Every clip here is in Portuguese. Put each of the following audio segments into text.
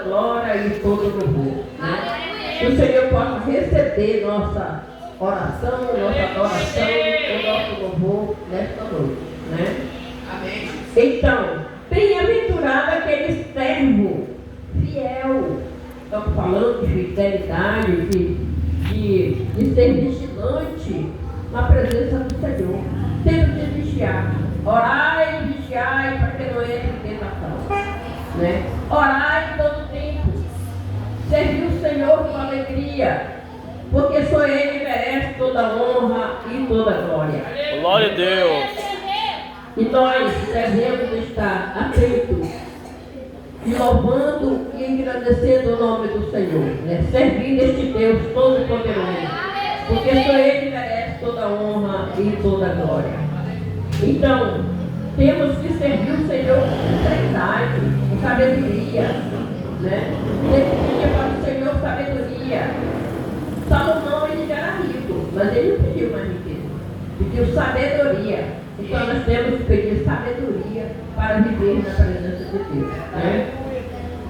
glória e todo louvor. Né? Que o Senhor possa receber nossa oração, nossa adoração, o nosso louvor nesta noite. Né? Amém. Então, bem-aventurado aquele servo fiel. Estamos falando de fidelidade, de ser vigilante na presença do Senhor. Temos de vigiar. Orai e vigiai para que não entre em tentação. Né? Orai todo tempo. Servir o Senhor com alegria. Porque só Ele merece toda honra e toda glória. Glória a Deus. E nós devemos estar atentos, louvando e engrandecendo o nome do Senhor, né? Servindo este Deus Todo-Poderoso, porque só Ele merece toda honra e toda glória. Então, temos que servir o Senhor com sinceridade, com sabedoria, né? Temos que pedir para o Senhor sabedoria. Salomão, ele já era rico, mas ele não pediu mais riqueza, pediu sabedoria. Então nós temos que pedir sabedoria para viver na presença de Deus. Né?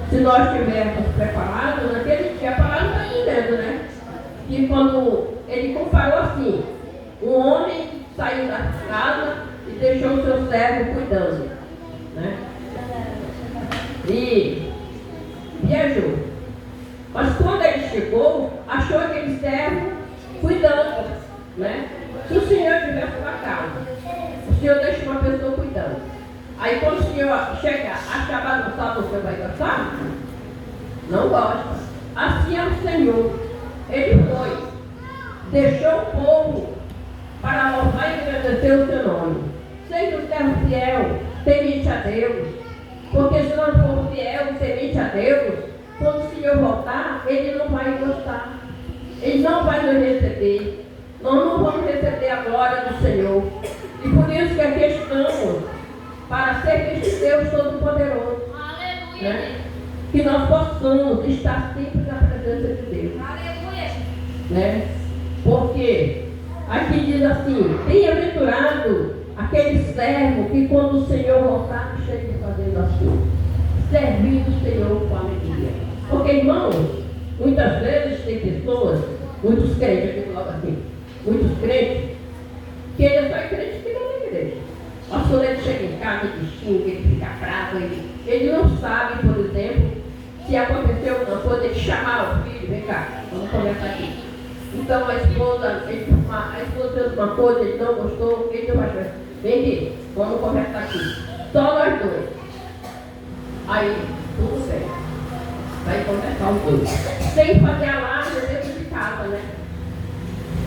Se nós estivermos preparados, naquele dia a palavra está dizendo, né? Que quando ele comparou assim, um homem saiu da casa e deixou o seu servo cuidando. Né? E viajou. Mas quando ele chegou, achou aquele servo cuidando. Né? Se o Senhor tivesse na casa, o Senhor deixa uma pessoa cuidando. Aí quando o Senhor chega, achar bagunçado, você vai gostar? Não gosta. Assim é o Senhor. Ele foi, deixou o povo para louvar e agradecer o seu nome. Seja um servo fiel, temente a Deus. Porque se não for fiel e temente a Deus, quando o Senhor voltar, Ele não vai gostar. Ele não vai nos receber. Nós não vamos receber a glória do Senhor. E por isso que aqui estamos, para ser este Deus Todo-Poderoso. Né? Que nós possamos estar sempre na presença de Deus. Né? Porque aqui diz assim, bem-aventurado aquele servo que quando o Senhor voltar, esteja fazendo assim. Servindo o Senhor com alegria. Porque, irmãos, muitas vezes tem pessoas, muitos crentes, aqui coloca assim, muitos crentes, que ele só é crente que não é igreja. O pastor ele chega em casa, ele xinga, ele fica bravo, ele não sabe, por exemplo, se aconteceu alguma coisa, ele chamar o filho, vem cá, vamos conversar aqui. Então a esposa fez uma coisa, ele não gostou, ele não vai fazer. Vem aqui, vamos conversar aqui. Só nós dois. Aí, tudo bem. Vai conversar os dois. Sem fazer alarme dentro de casa, né?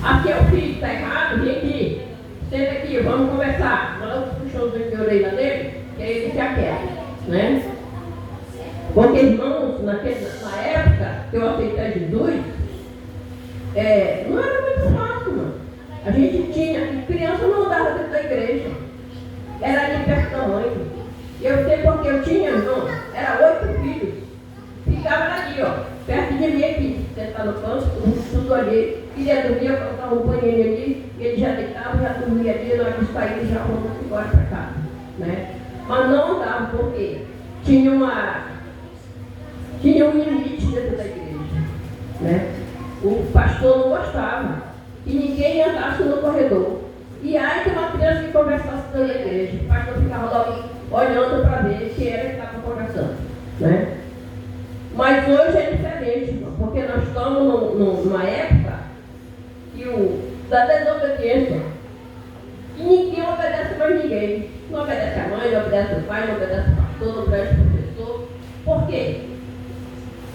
Aqui é o filho, está errado, vem aqui. Senta aqui, vamos conversar. Não puxãozinho de orelha dele, que aí ele se aquieta, né? Porque, irmãos, na época que eu aceitei Jesus, não era muito fácil, mano. A gente tinha, criança não andava dentro da igreja. Era ali perto da mãe. Eu sei porque eu tinha, irmão, era 8 filhos. Ficava ali, ó, perto de mim aqui, sentado no canto, tudo ali. Queria dormir, eu colocava um banheiro ali, ele já deitava, já dormia ali, nós saímos, já vamos embora para casa, né? Mas não andava, porque tinha um limite dentro da igreja, né? O pastor não gostava que ninguém andasse no corredor. E aí tem uma criança que conversasse na igreja, o pastor ficava logo olhando para ver quem era que estava conversando, né? Mas hoje é diferente, irmão, porque nós estamos numa época da desobediência. E ninguém obedece mais ninguém. Não obedece a mãe, não obedece o pai, não obedece o pastor, não obedece o professor. Por quê?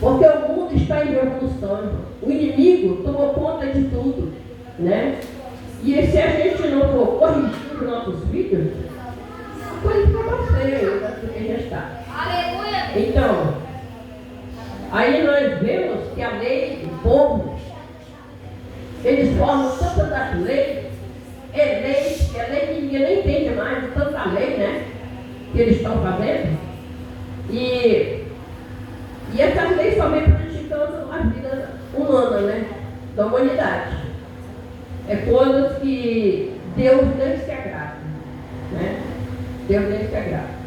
Porque o mundo está em revolução, irmão. O inimigo tomou conta de tudo, né? E se a gente não for corrigir os nossos filhos, a coisa fica mais feia ainda do que já está. Aleluia! Então, aí nós vemos que a lei do povo, eles formam tantas das leis, que a lei que ninguém nem entende mais, tanta lei, né? Que eles estão fazendo. E essas leis só vêm prejudicando a vida humana, né? Da humanidade. É coisas que Deus nem se agrada, né? Deus nem se agrada.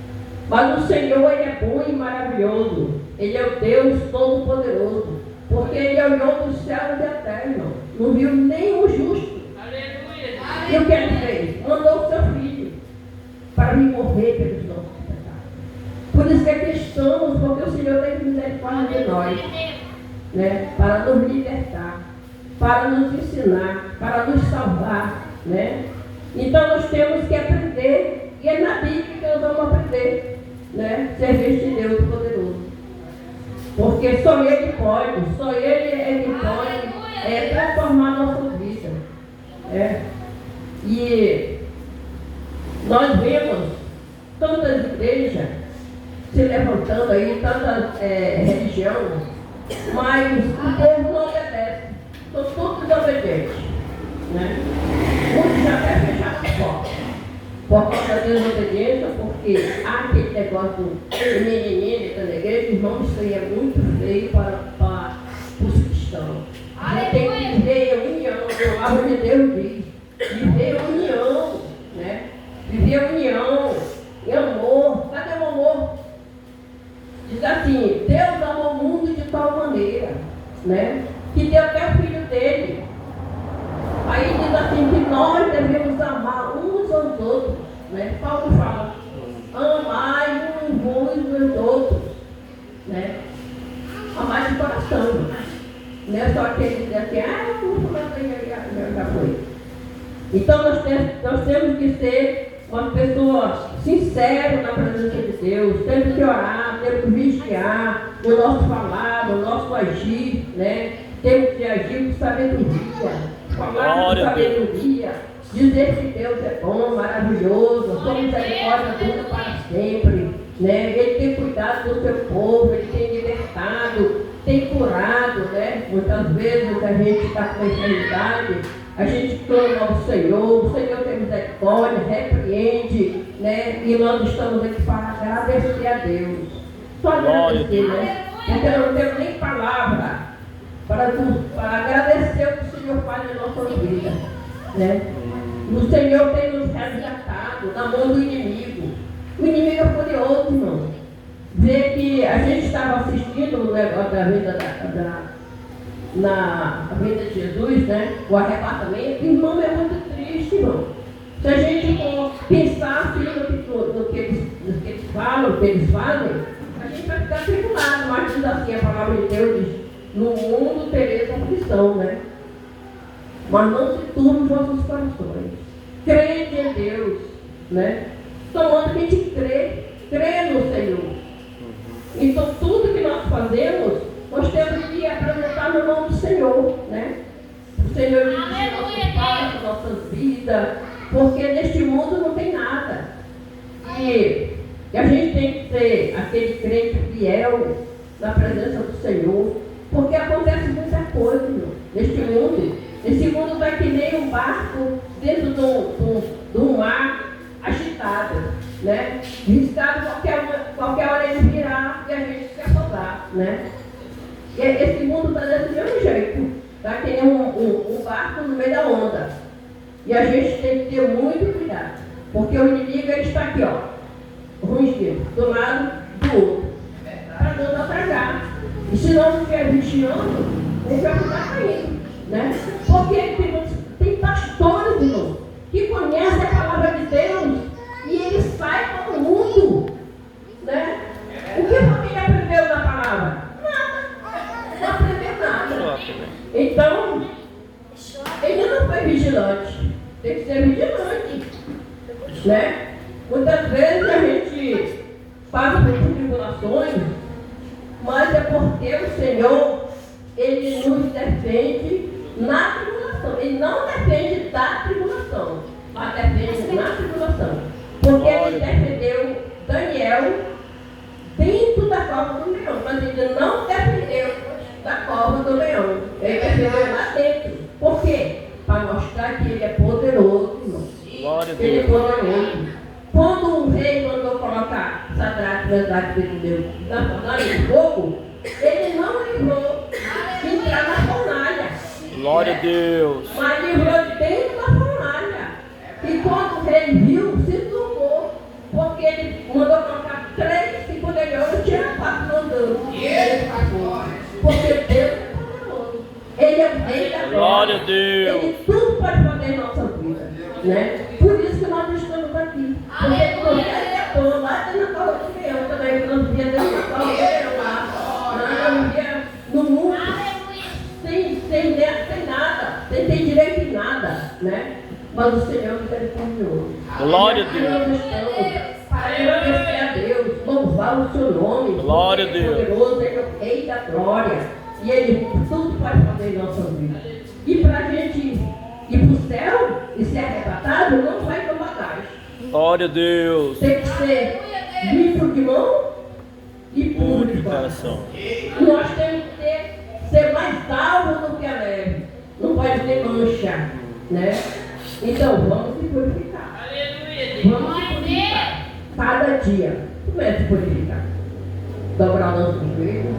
Mas o Senhor, Ele é bom e maravilhoso. Ele é o Deus Todo-Poderoso. Porque Ele olhou dos céus eternos, não viu nenhum justo. Aleluia. E o que Ele fez? Mandou o seu filho para vir morrer pelos nossos pecados. Por isso que aqui estamos, porque o Senhor tem misericórdia de nós, né? Para nos libertar, para nos ensinar, para nos salvar, né? Então nós temos que aprender, e é na Bíblia que nós vamos aprender, né? Servir de Deus poderoso. Porque só Ele pode, só Ele é que pode transformar a nossa vida. E nós vemos tantas igrejas se levantando aí, tanta religião, mas o povo não obedece, são todos desobedientes, né? Muitos já até fecharam as portas por causa da desobediência, porque há aquele negócio do menininho dentro da igreja, irmãos, isso aí é muito feio para os cristãos. A gente tem que viver a união, a palavra de Deus diz, viver a união, né? Viver a união e amor. Cadê o amor? Diz assim, Deus amou o mundo de tal maneira, né? Que deu até o filho dele. Aí diz assim que nós devemos amar uns aos outros, né? Paulo fala, amai uns aos outros, né? Amar de coração. Não é só aquele dizer assim, já foi. Então nós temos que ser uma pessoa sincera na presença de Deus, temos que orar, temos que vigiar no nosso falar, no nosso agir, né? Temos que agir com sabedoria, falar com sabedoria, dizer que Deus é bom, maravilhoso, sua misericórdia dura para sempre, né? Ele tem cuidado do seu povo, Ele tem libertado, tem curado, né? Muitas vezes a gente está com enfermidade, a gente clama ao Senhor, o Senhor tem misericórdia, repreende, né? E nós estamos aqui para agradecer a Deus. Só agradecer, né? Porque eu não tenho nem palavra para agradecer o que o Senhor faz na nossa vida, né? O Senhor tem nos resgatado na mão do inimigo. O inimigo é furioso, irmão. Ver que a gente estava assistindo o negócio da vida na vida de Jesus, né? O arrebatamento, irmão, é muito triste, irmão. Se a gente for pensar assim no que eles falam, no que eles fazem, a gente vai ficar tribulado, mas diz assim, a palavra de Deus diz, no mundo tereis aflição, né? Mas não se turbe os vossos corações. Crede em Deus, né? Tomando que a gente crê no Senhor. Então tudo que nós fazemos, nós temos que apresentar no nome do Senhor, né? O Senhor dirige nossos passos, nossas vidas, porque neste mundo não tem nada. E a gente tem que ser aquele crente fiel na presença do Senhor, porque acontece muita coisa, irmão, neste mundo. Esse mundo está que nem um barco dentro do mar agitado, né? Riscado, qualquer hora ele virar e a gente se afogar, né? E esse mundo está desse mesmo jeito, está que nem um barco no meio da onda. E a gente tem que ter muito cuidado, porque o inimigo ele está aqui, ó, ruim do lado do outro, para nos atragar. E se não estiver vigiando, ele vai ficar caindo, né? Porque tem pastores, irmão, que conhecem a palavra de Deus e eles saem para o mundo, né? O que a família aprendeu da palavra? Nada. Não aprendeu nada. Então, ele não foi vigilante. Tem que ser vigilante, né? Muitas vezes a gente passa por tribulações, mas é porque o Senhor, Ele nos defende na tribulação. Ele não defende da tribulação, mas defende na tribulação. Porque Ele defendeu Daniel dentro da cova do leão, mas Ele não defendeu da cova do leão. Ele defendeu lá dentro. Por quê? Para mostrar que Ele é poderoso, irmão. Ele é poderoso. Quando o rei mandou colocar Sadraque, Mesaque e Abednego na fornalha de fogo, ele não livrou de entrar na fornalha. Glória a Deus. Mas livrou dentro da fornalha. E quando o rei viu, se turbou, porque ele mandou colocar Deus. Ele tudo pode fazer em nossa vida, né? Por isso que nós estamos aqui. Porque quando ele estou lá dentro da cova de leão também, que nós via dentro da cova de leão lá, nós via no mundo, sem nada, sem ter direito em nada, né? Mas o Senhor nos perdoou. Glória a Deus. Nós estamos para agradecer a Deus, louvar o seu nome. Glória a Deus. Poderoso, Ele é o Rei da glória. E Ele tudo pode fazer em nossa vida. E para a gente ir para o céu e ser arrebatado, não vai com bagagem. Glória a Deus. Tem que ser limpo de mão e puro de coração. Nós temos que ser mais salvos do que a neve. Não pode ter mancha, né? Então vamos se purificar. Vamos se purificar. Cada dia. Comece a se purificar. Dobrar o nosso joelho,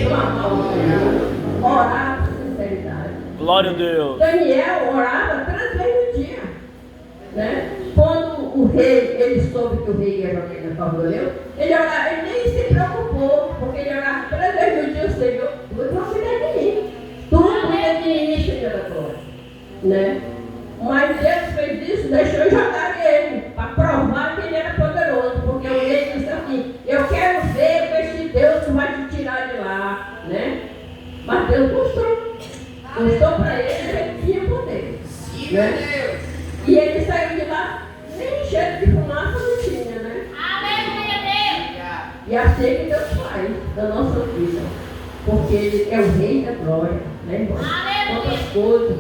clamar o Senhor, orar com sinceridade. Glória a Deus. Daniel orava 3 vezes no dia, né? Quando o rei, ele soube que o rei ia jogar na cova do leão, ele orava, ele nem se preocupou, porque ele orava 3 vezes no dia, o Senhor, tu cuida de mim, tu cuida de mim, Senhor da glória, né? Mas Deus fez isso, deixou jogar ele, para provar que ele era poderoso, porque o rei disse assim, eu quero ver esse Deus que vai te tirar de lá, né? Mas Deus mostrou para ele que ele tinha poder, né? E ele saiu de lá, nem cheiro de fumaça não tinha, né? E assim que Deus faz da nossa vida, porque Ele é o Rei da glória, né, irmão? Quantas coisas,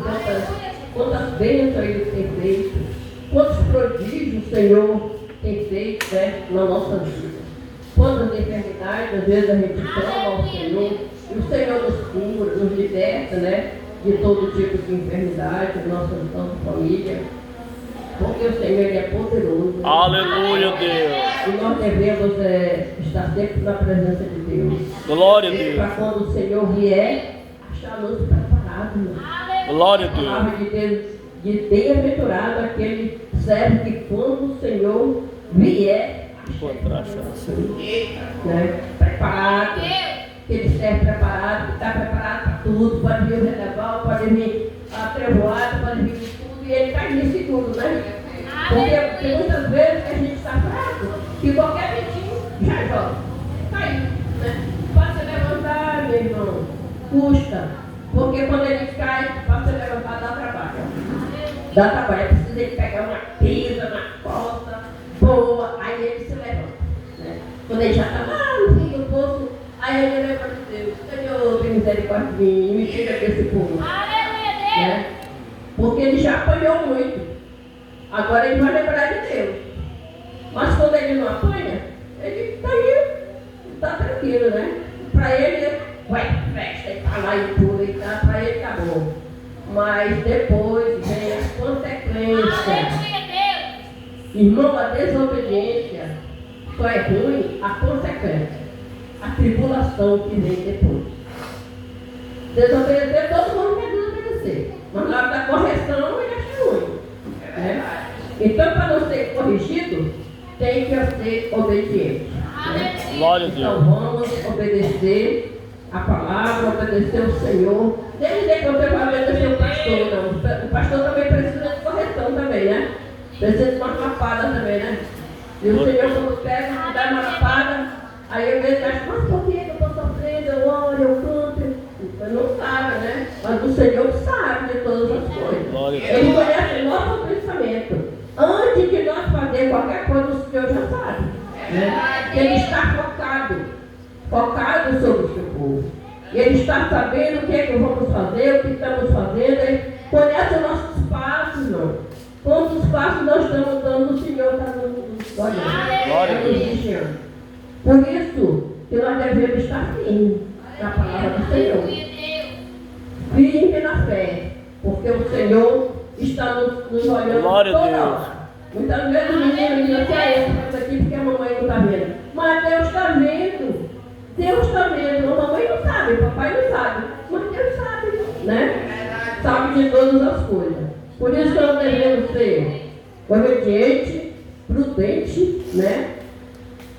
quantas bênçãos Ele tem feito, quantos prodígios o Senhor tem feito, né, na nossa vida. Quantas enfermidades, às vezes a gente clama ao Senhor, e o Senhor nos cura, nos liberta, né, de todo tipo de enfermidade, da nossa família. Porque o Senhor Ele é poderoso. Aleluia, Deus. E nós devemos estar sempre na presença de Deus. Glória a Deus. Para quando o Senhor vier, achar-nos preparados. Glória a A Deus. palavra de Deus, de bem-aventurado aquele servo que quando o Senhor vier, né? Preparado. Aquele servo preparado, que está preparado para tudo. Pode vir o redaval, pode vir a trevoada, pode vir tudo. E ele está nisso tudo, né? Porque muitas vezes a gente está fraco, que qualquer ventinho já joga. Cai, né? Pode se levantar, meu irmão. Custa. Porque quando ele cai, para se levantar, dá trabalho. Dá trabalho. É preciso ele pegar uma pisa na costa, boa, aí ele se levanta. Né? Quando ele já está lá no fim do poço, aí ele lembra de Deus. Senhor, tem misericórdia de mim, me tira desse povo. Né? Porque ele já apanhou muito. Agora ele vai lembrar de Deus. Mas quando ele não apanha, ele está aí, está tranquilo, né? Para ele, vai festa, ele está lá e pula, e tá, para ele está bom. Mas depois vem a consequência. Irmão, a desobediência só é ruim a consequência. A tribulação que vem depois. Desobedecer, todo mundo quer desobedecer. Mas na hora da correção, ele acha ruim. Né? Então, para não ser corrigido, tem que ser obediente. Né? Glória a Deus. Então, vamos obedecer a palavra, obedecer o Senhor. Nem dizer que você vai obedecer o pastor, não. O pastor também precisa de correção também, né? Precisa de uma lapada também, né? E o Senhor, quando pega, me dá uma lapada, aí eu mesmo acho, mas por que eu estou sofrendo? Eu oro, eu canto. Mas não sabe, né? Mas o Senhor sabe de todas as coisas. Ele conhece o nosso pensamento. Antes de nós fazer qualquer coisa, o Senhor já sabe. Né? Ele está focado sobre o seu povo. Ele está sabendo o que é que vamos fazer, o que estamos fazendo. Ele conhece os nossos passos, não. Quantos passos nós estamos dando, o Senhor está nos olhando. Por isso que nós devemos estar firmes na palavra do Senhor. Firme na fé, porque o Senhor está nos olhando Glória toda a Deus. hora. Muitas vezes o menino diz assim, eu faço aqui porque a mamãe não está vendo. Mas Deus está vendo. Deus está vendo. A mamãe não sabe, o papai não sabe. Mas Deus sabe, né? Sabe de todas as coisas. Por isso que nós devemos ser obediente, prudente, né?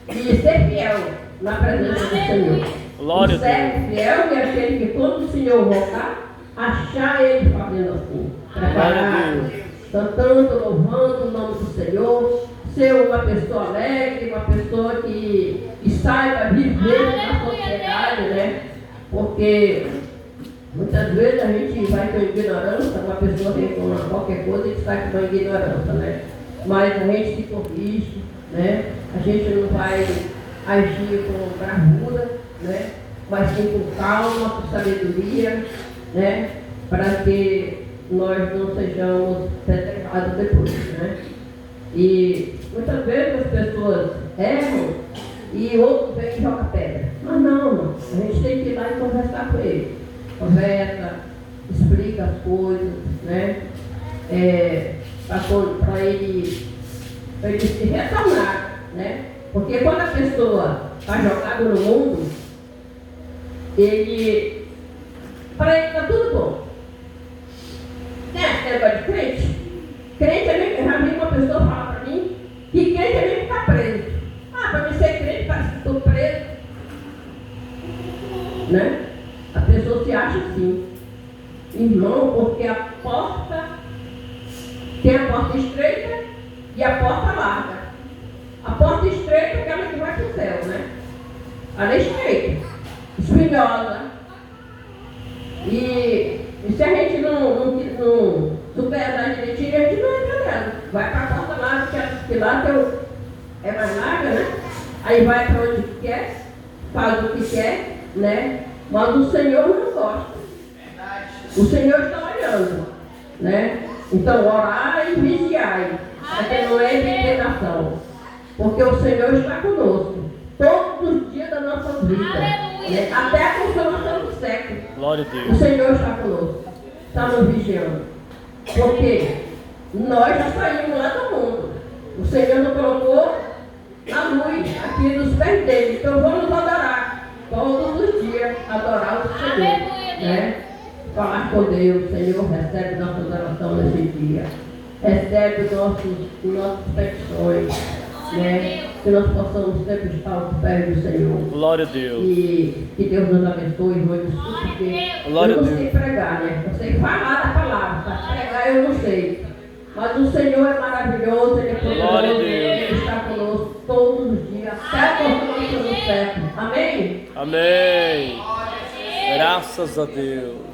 E ser fiel na presença do Senhor. Glória a o servo Deus. fiel é aquele que quando o Senhor voltar, achar Ele fazendo assim. Preparado, cantando, louvando o nome do Senhor, ser uma pessoa alegre, uma pessoa que saiba viver na sociedade, né? Porque muitas vezes a gente vai com ignorância, uma pessoa reclama qualquer coisa e sai com uma ignorância, né? Mas a gente se corrige, né? A gente não vai agir com bravura, né? Mas sim com calma, com sabedoria, né? Para que nós não sejamos petrificados depois, né? E muitas vezes as pessoas erram e o outro vem e joga pedra. Mas não, a gente tem que ir lá e conversar com ele. Conversa, explica as coisas, né? Para ele se retornar, né? Porque quando a pessoa está jogada no mundo, para ele está tudo bom. Tem esse negócio de crente? Crente é mesmo, já vi uma pessoa falar para mim que crente é mesmo que está preso. Para mim ser crente parece que estou preso. Né? A pessoa se acha assim. Irmão, porque a porta tem a porta estreita e a porta larga. A porta estreita é aquela que vai para o céu, né? Ela é estreita, espinhosa. E se a gente não souber andar direitinho, a gente não entra nela. Vai para a porta larga, que lá é mais larga, né? Aí vai para onde quer, faz o que quer, né? Mas o Senhor não gosta. O Senhor está olhando, né? Então, orai e vigiai, até não é indignação. Porque o Senhor está conosco, todos os dias da nossa vida, né? Até a consumação do século. Glória a Deus. O Senhor está conosco, está nos vigiando. Porque nós já saímos lá do mundo. O Senhor nos colocou na luz, aqui nos pés dele. Então vamos adorar todos os dias, adorar o Senhor, né? Falar com Deus. Senhor, recebe nossas orações nesse dia, recebe nossas petições, né? Que nós possamos sempre estar aos pés do Senhor. Glória a Deus. E que Deus nos abençoe, irmãos. Porque Glória eu não a sei Deus. pregar, né? Eu sei falar a palavra, tá? Pregar eu não sei. Mas o Senhor é maravilhoso, Ele é Glória a poderoso, Deus. Ele está conosco todos os dias, até a consumação do século. Amém? Amém. Graças a Deus.